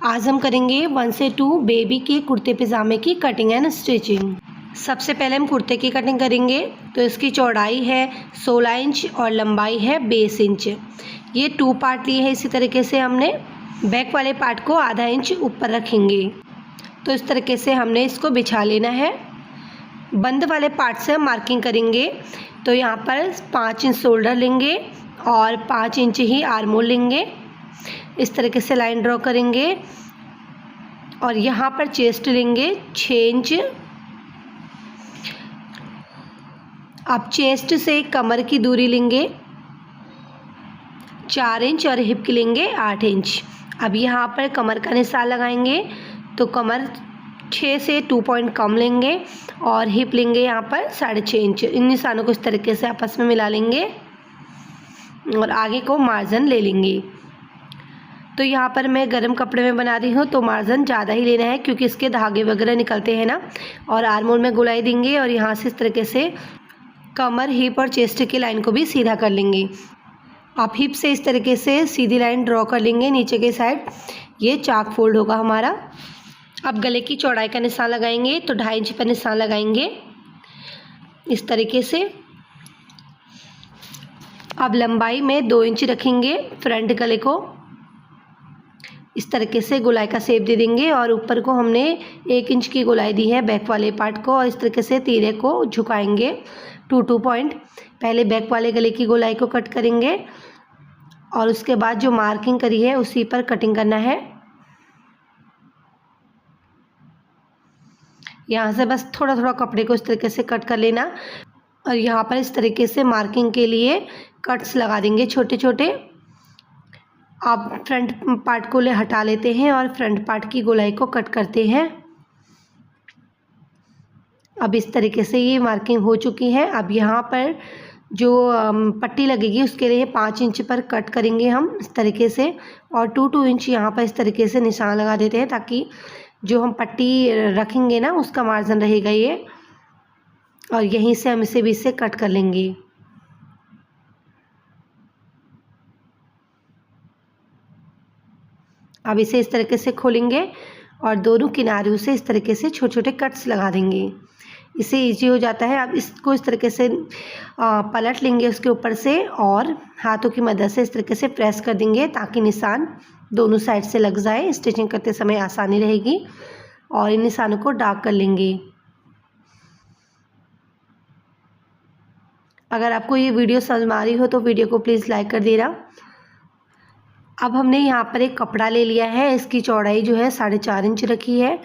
आज हम करेंगे 1 से 2 बेबी के कुर्ते पजामे की कटिंग एंड स्टिचिंग। सबसे पहले हम कुर्ते की कटिंग करेंगे। तो इसकी चौड़ाई है 16 इंच और लंबाई है 20 इंच। ये 2 पार्ट लिए हैं। इसी तरीके से हमने बैक वाले पार्ट को आधा इंच ऊपर रखेंगे। तो इस तरीके से हमने इसको बिछा लेना है। बंद वाले पार्ट से हम मार्किंग करेंगे। तो यहाँ पर 5 इंच शोल्डर लेंगे और 5 इंच ही आर्म होल लेंगे। इस तरीके से लाइन ड्रॉ करेंगे और यहाँ पर चेस्ट लेंगे 6 इंच। अब चेस्ट से कमर की दूरी लेंगे 4 इंच और हिप की लेंगे 8 इंच। अब यहाँ पर कमर का निशान लगाएंगे। तो कमर 6 से 2 पॉइंट कम लेंगे और हिप लेंगे यहाँ पर 6.5 इंच। इन निशानों को इस तरीके से आपस में मिला लेंगे और आगे को मार्जिन ले लेंगे। तो यहाँ पर मैं गर्म कपड़े में बना रही हूँ तो मार्जिन ज़्यादा ही लेना है, क्योंकि इसके धागे वगैरह निकलते हैं ना। और आर्म होल में गोलाई देंगे और यहाँ से इस तरीके से कमर, हिप और चेस्ट की लाइन को भी सीधा कर लेंगे। आप हिप से इस तरीके से सीधी लाइन ड्रॉ कर लेंगे नीचे के साइड। ये चाक फोल्ड होगा हमारा। अब गले की चौड़ाई का निशान लगाएंगे। तो 2.5 इंच पर निशान लगाएंगे इस तरीके से। अब लंबाई में 2 इंच रखेंगे फ्रंट गले को। इस तरीके से गोलाई का शेप दे देंगे और ऊपर को हमने 1 इंच की गोलाई दी है बैक वाले पार्ट को। और इस तरीके से तीरे को झुकाएंगे 2 पॉइंट। पहले बैक वाले गले की गोलाई को कट करेंगे और उसके बाद जो मार्किंग करी है उसी पर कटिंग करना है। यहाँ से बस थोड़ा थोड़ा कपड़े को इस तरीके से कट कर लेना और यहाँ पर इस तरीके से मार्किंग के लिए कट्स लगा देंगे छोटे छोटे। आप फ्रंट पार्ट को हटा लेते हैं और फ्रंट पार्ट की गोलाई को कट करते हैं। अब इस तरीके से ये मार्किंग हो चुकी है। अब यहाँ पर जो पट्टी लगेगी उसके लिए 5 इंच पर कट करेंगे हम इस तरीके से। और 2 इंच यहाँ पर इस तरीके से निशान लगा देते हैं, ताकि जो हम पट्टी रखेंगे ना उसका मार्जिन रहेगा ये। और यहीं से हम इसे बीच से कट कर लेंगे। अब इसे इस तरीके से खोलेंगे और दोनों किनारों से इस तरीके से छोटे छोटे कट्स लगा देंगे। इससे इजी हो जाता है। अब इसको इस तरीके से पलट लेंगे उसके ऊपर से और हाथों की मदद से इस तरीके से प्रेस कर देंगे, ताकि निशान दोनों साइड से लग जाए। स्टिचिंग करते समय आसानी रहेगी। और इन निशानों को डार्क कर लेंगे। अगर आपको ये वीडियो समझ में आ रही हो तो वीडियो को प्लीज़ लाइक कर देना। अब हमने यहाँ पर एक कपड़ा ले लिया है। इसकी चौड़ाई जो है 4.5 इंच रखी है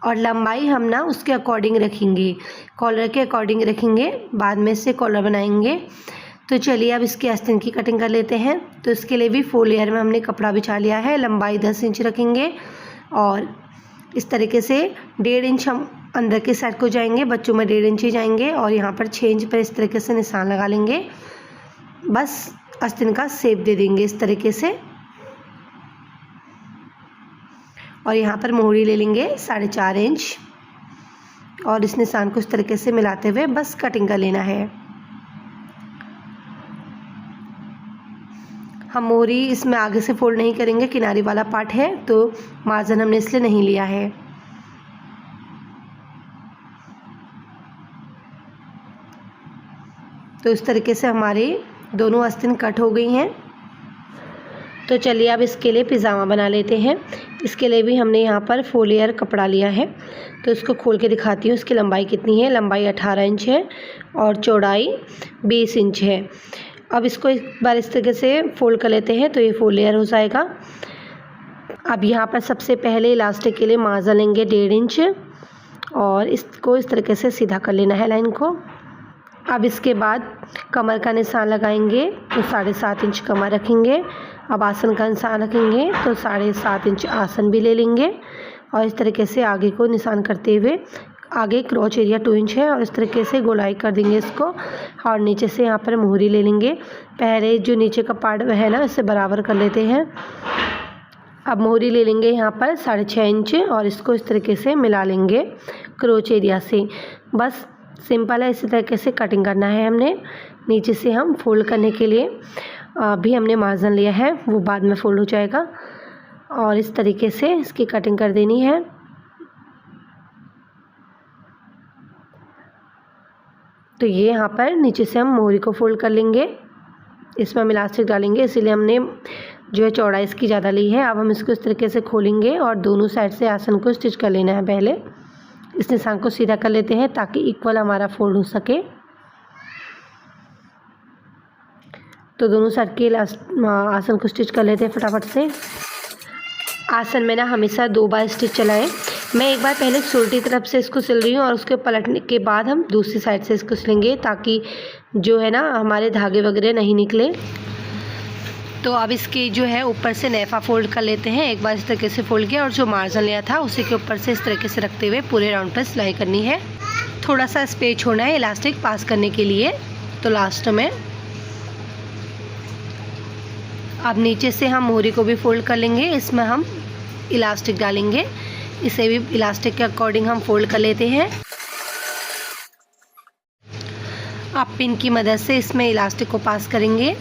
और लंबाई हम ना उसके अकॉर्डिंग रखेंगे, कॉलर के अकॉर्डिंग रखेंगे। बाद में से कॉलर बनाएंगे। तो चलिए अब इसकी आस्तीन की कटिंग कर लेते हैं। तो इसके लिए भी 4 लेयर में हमने कपड़ा बिछा लिया है। लंबाई 10 इंच रखेंगे और इस तरीके से 1.5 इंच हम अंदर के साइड को जाएंगे। बच्चों में 1.5 इंच ही जाएंगे और यहाँ पर 6 इंच पर इस तरीके से निशान लगा लेंगे। बस आस्तीन का शेप दे देंगे इस तरीके से। और यहाँ पर मोहरी ले लेंगे 4.5 इंच और इस निशान को इस तरीके से मिलाते हुए बस कटिंग कर लेना है। हम मोहरी इसमें आगे से फोल्ड नहीं करेंगे, किनारे वाला पार्ट है तो मार्जिन हमने इसलिए नहीं लिया है। तो इस तरीके से हमारी दोनों आस्तीन कट हो गई हैं। तो चलिए अब इसके लिए पिजामा बना लेते हैं। इसके लिए भी हमने यहाँ पर 4 लेयर कपड़ा लिया है। तो इसको खोल के दिखाती हूँ इसकी लंबाई कितनी है। लंबाई 18 इंच है और चौड़ाई 20 इंच है। अब इसको एक बार इस तरीके से फोल्ड कर लेते हैं तो ये 4 लेयर हो जाएगा। अब यहाँ पर सबसे पहले इलास्टिक के लिए मार्जिन लेंगे 1.5 इंच और इसको इस तरीके से सीधा कर लेना है लाइन को। अब इसके बाद कमर का निशान लगाएंगे। तो 7.5 इंच कमर रखेंगे। अब आसन का निशान रखेंगे तो 7.5 इंच आसन भी ले लेंगे और इस तरीके से आगे को निशान करते हुए आगे क्रॉच एरिया 2 इंच है और इस तरीके से गोलाई कर देंगे इसको। और नीचे से यहाँ पर मोहरी ले लेंगे। पहले जो नीचे का पार्ट है ना इसे बराबर कर लेते हैं। अब मोहरी ले लेंगे यहाँ पर 6.5 इंच और इसको इस तरीके से मिला लेंगे क्रॉच एरिया से। बस सिंपल है। इसी तरीके से कटिंग करना है हमने। नीचे से हम फोल्ड करने के लिए भी हमने मार्जिन लिया है, वो बाद में फोल्ड हो जाएगा। और इस तरीके से इसकी कटिंग कर देनी है। तो ये यहाँ पर नीचे से हम मोहरी को फोल्ड कर लेंगे। इसमें हम इलास्टिक डालेंगे, इसीलिए हमने जो है चौड़ाई इसकी ज़्यादा ली है। अब हम इसको इस तरीके से खोलेंगे और दोनों साइड से आसन को स्टिच कर लेना है। पहले इस निशान को सीधा कर लेते हैं ताकि इक्वल हमारा फोल्ड हो सके। तो दोनों साइड के आसन को स्टिच कर लेते हैं फटाफट से। आसन में ना हमेशा 2 बार स्टिच चलाएं। मैं एक बार पहले उल्टी तरफ से इसको सिल रही हूँ और उसके पलटने के बाद हम दूसरी साइड से इसको सिलेंगे ताकि जो है ना हमारे धागे वगैरह नहीं निकले। तो अब इसके जो है ऊपर से नेफा फोल्ड कर लेते हैं। एक बार इस तरीके से फोल्ड किया और जो मार्जिन लिया था उसी के ऊपर से इस तरीके से रखते हुए पूरे राउंड पर सिलाई करनी है। थोड़ा सा स्पेस छोड़ना है इलास्टिक पास करने के लिए। तो लास्ट में अब नीचे से हम मोहरी को भी फोल्ड कर लेंगे। इसमें हम इलास्टिक डालेंगे, इसे भी इलास्टिक के अकॉर्डिंग हम फोल्ड कर लेते हैं। अब पिन की मदद से इसमें इलास्टिक को पास करेंगे।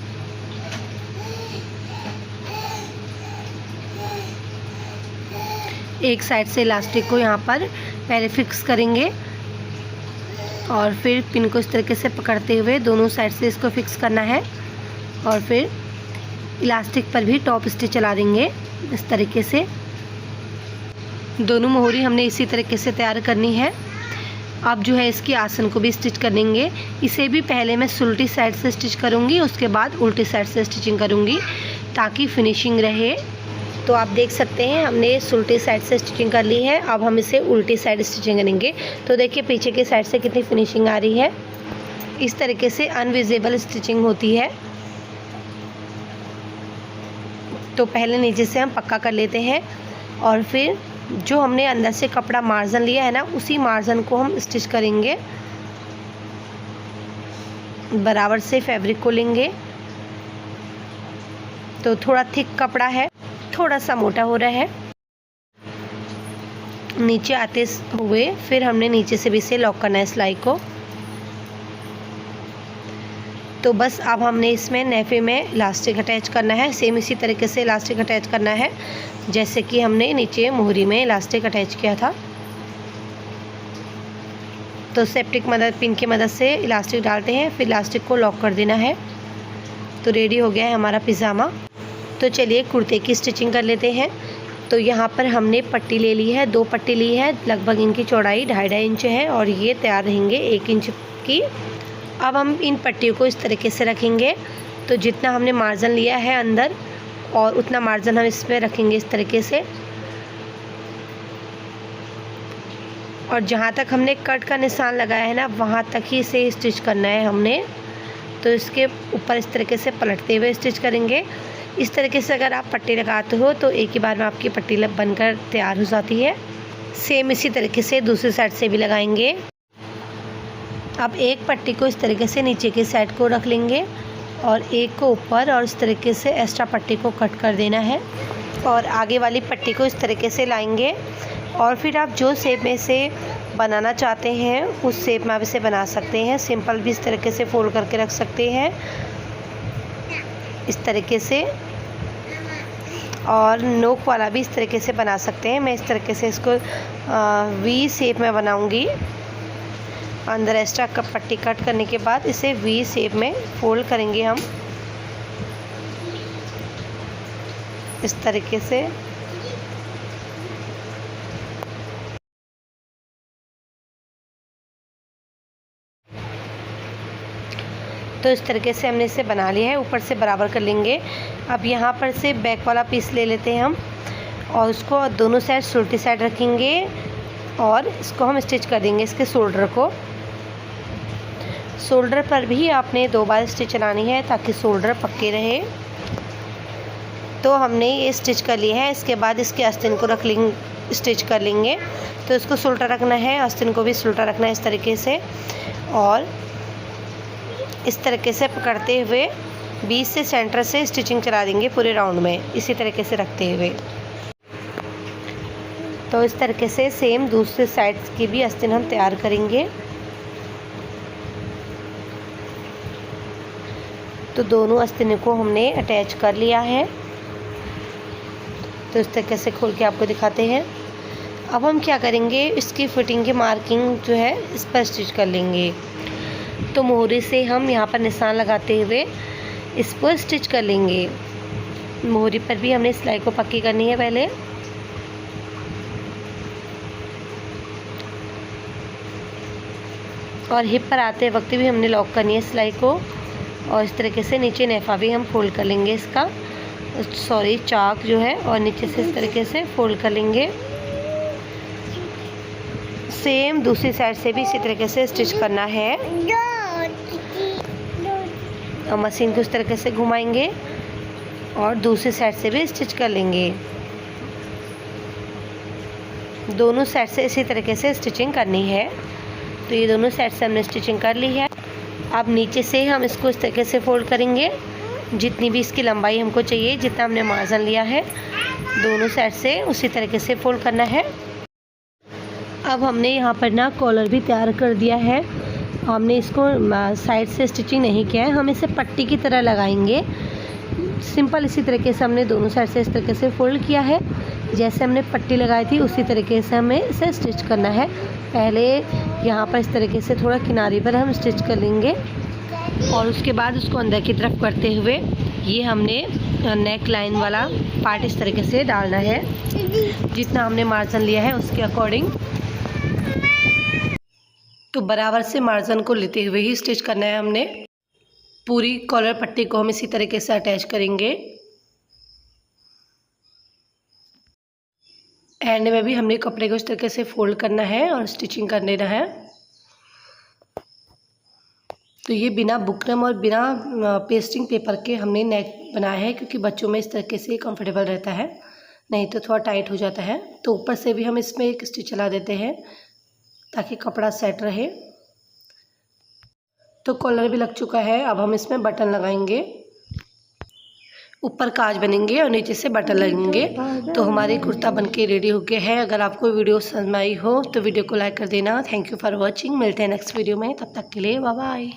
एक साइड से इलास्टिक को यहाँ पर पहले फिक्स करेंगे और फिर पिन को इस तरीके से पकड़ते हुए दोनों साइड से इसको फिक्स करना है और फिर इलास्टिक पर भी टॉप स्टिच चला देंगे इस तरीके से। दोनों मोहरी हमने इसी तरीके से तैयार करनी है। अब जो है इसकी आसन को भी स्टिच कर लेंगे। इसे भी पहले मैं उल्टी साइड से स्टिच करूँगी, उसके बाद उल्टी साइड से स्टिचिंग करूँगी ताकि फिनिशिंग रहे। तो आप देख सकते हैं हमने उल्टी साइड से स्टिचिंग कर ली है। अब हम इसे उल्टी साइड स्टिचिंग करेंगे। तो देखिए पीछे की साइड से कितनी फिनिशिंग आ रही है। इस तरीके से अनविजिबल स्टिचिंग होती है। तो पहले नीचे से हम पक्का कर लेते हैं और फिर जो हमने अंदर से कपड़ा मार्जिन लिया है ना, उसी मार्जिन को हम स्टिच करेंगे। बराबर से फैब्रिक को लेंगे। तो थोड़ा थिक कपड़ा है, थोड़ा सा मोटा हो रहा है। नीचे आते हुए फिर हमने नीचे से भी इसे लॉक करना है सिलाई को। तो बस अब हमने इसमें नेफे में इलास्टिक अटैच करना है। सेम इसी तरीके से इलास्टिक अटैच करना है जैसे कि हमने नीचे मोहरी में इलास्टिक अटैच किया था। तो सेप्टिक मदद पिन की मदद से इलास्टिक डालते हैं, फिर इलास्टिक को लॉक कर देना है। तो रेडी हो गया है हमारा पिजामा। तो चलिए कुर्ते की स्टिचिंग कर लेते हैं। तो यहाँ पर हमने पट्टी ले ली है, 2 पट्टी ली है। लगभग इनकी चौड़ाई 2.5 इंच है और ये तैयार रहेंगे 1 इंच की। अब हम इन पट्टियों को इस तरीके से रखेंगे। तो जितना हमने मार्जिन लिया है अंदर और उतना मार्जिन हम इसमें रखेंगे इस तरीके से। और जहाँ तक हमने कट का निशान लगाया है ना, वहाँ तक ही इसे स्टिच करना है हमने। तो इसके ऊपर इस तरीके से पलटते हुए स्टिच करेंगे। इस तरीके से अगर आप पट्टी लगाते हो तो एक ही बार में आपकी पट्टी बनकर तैयार हो जाती है। सेम इसी तरीके से दूसरी साइड से भी लगाएंगे। अब एक पट्टी को इस तरीके से नीचे की साइड को रख लेंगे और एक को ऊपर, और इस तरीके से एक्स्ट्रा पट्टी को कट कर देना है और आगे वाली पट्टी को इस तरीके से लाएंगे। और फिर आप जो शेप में से बनाना चाहते हैं उस शेप में आप इसे बना सकते हैं। सिंपल भी इस तरीके से फोल्ड करके रख सकते हैं इस तरीके से, और नोक वाला भी इस तरीके से बना सकते हैं। मैं इस तरीके से इसको वी शेप में बनाऊंगी। अंदर एक्स्ट्रा पट्टी कट करने के बाद इसे वी शेप में फोल्ड करेंगे हम इस तरीके से। तो इस तरीके से हमने इसे बना लिया है। ऊपर से बराबर कर लेंगे। अब यहाँ पर से बैक वाला पीस ले लेते हैं हम और उसको दोनों साइड उल्टी साइड रखेंगे और इसको हम स्टिच कर देंगे इसके शोल्डर को। शोल्डर पर भी आपने 2 बार स्टिच चलानी है ताकि शोल्डर पक्के रहे। तो हमने ये स्टिच कर लिया है। इसके बाद इसके आस्तीन को रख लेंगे, स्टिच कर लेंगे। तो इसको सुलटा रखना है, आस्तीन को भी सुलटा रखना है इस तरीके से, और इस तरीके से पकड़ते हुए बीच से सेंटर से स्टिचिंग चला देंगे पूरे राउंड में इसी तरीके से रखते हुए। तो इस तरीके से सेम दूसरे साइड की भी आस्तीन हम तैयार करेंगे। तो दोनों आस्तीनों को हमने अटैच कर लिया है। तो इस तरीके से खोल के आपको दिखाते हैं। अब हम क्या करेंगे, इसकी फिटिंग की मार्किंग जो है इस पर स्टिच कर लेंगे। तो मोहरी से हम यहाँ पर निशान लगाते हुए इस पर स्टिच कर लेंगे। मोहरी पर भी हमने सिलाई को पक्की करनी है पहले। और हिप पर आते वक्त भी हमने लॉक करनी है सिलाई को। और इस तरीके से नीचे नेफा भी हम फोल्ड कर लेंगे इसका, चाक जो है, और नीचे से इस तरीके से फोल्ड कर लेंगे। सेम दूसरी साइड से भी इसी तरीके से स्टिच करना है। और मशीन को इस तरीके से घुमाएंगे और दूसरी साइड से भी स्टिच कर लेंगे। दोनों साइड से इसी तरीके से स्टिचिंग करनी है। तो ये दोनों साइड से हमने स्टिचिंग कर ली है। अब नीचे से हम इसको इस तरीके से फोल्ड करेंगे, जितनी भी इसकी लंबाई हमको चाहिए, जितना हमने मार्जिन लिया है, दोनों साइड से उसी तरीके से फोल्ड करना है। अब हमने यहाँ पर ना कॉलर भी तैयार कर दिया है। हमने इसको साइड से स्टिचिंग नहीं किया है, हम इसे पट्टी की तरह लगाएंगे। सिंपल इसी तरीके से हमने दोनों साइड से इस तरीके से फोल्ड किया है। जैसे हमने पट्टी लगाई थी उसी तरीके से हमें इसे स्टिच करना है। पहले यहाँ पर इस तरीके से थोड़ा किनारे पर हम स्टिच कर लेंगे और उसके बाद उसको अंदर की तरफ करते हुए ये हमने नेक लाइन वाला पार्ट इस तरीके से डालना है, जितना हमने मार्जिन लिया है उसके अकॉर्डिंग। तो बराबर से मार्जिन को लेते हुए ही स्टिच करना है हमने। पूरी कॉलर पट्टी को हम इसी तरीके से अटैच करेंगे। एंड में भी हमने कपड़े को इस तरीके से फोल्ड करना है और स्टिचिंग कर लेना है। तो ये बिना बुकरम और बिना पेस्टिंग पेपर के हमने नेक बनाया है, क्योंकि बच्चों में इस तरीके से कंफर्टेबल रहता है, नहीं तो थोड़ा टाइट हो जाता है। तो ऊपर से भी हम इसमें एक स्टिच चला देते हैं ताकि कपड़ा सेट रहे। तो कॉलर भी लग चुका है। अब हम इसमें बटन लगाएंगे, ऊपर काज बनेंगे और नीचे से बटन लगेंगे। तो हमारी कुर्ता बनके रेडी हो गया है। अगर आपको वीडियो समझ में आई हो तो वीडियो को लाइक कर देना। Thank you for watching. मिलते हैं नेक्स्ट वीडियो में, तब तक के लिए बाय बाय।